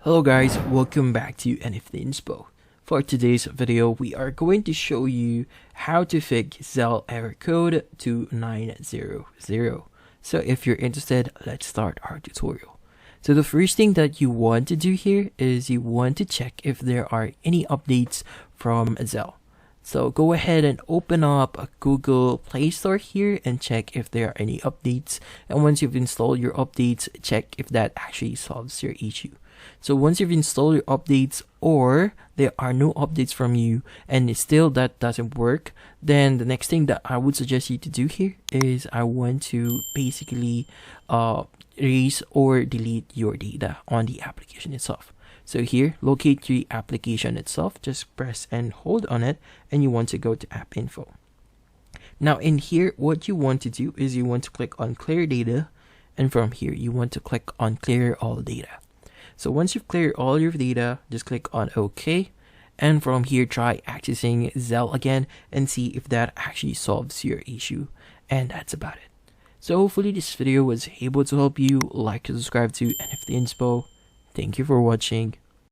Hello guys, welcome back to NFT Inspo. For today's video, we are going to show you how to fix Zelle error code 2900. So if you're interested, let's start our tutorial. So the first thing that you want to do here is you want to check if there are any updates from Zelle. So go ahead and open up a Google Play Store here and check if there are any updates. And once you've installed your updates, check if that actually solves your issue. So once you've installed your updates or there are no updates from you and still that doesn't work, then the next thing that I would suggest you to do here is I want to basically erase or delete your data on the application itself. So here, locate the application itself, just press and hold on it, and you want to go to app info. Now in here, what you want to do is you want to click on clear data, and from here you want to click on clear all data. So once you've cleared all your data, just click on OK, and from here try accessing Zelle again and see if that actually solves your issue. And that's about it. So hopefully this video was able to help you. Like and subscribe to NFT Inspo. Thank you for watching.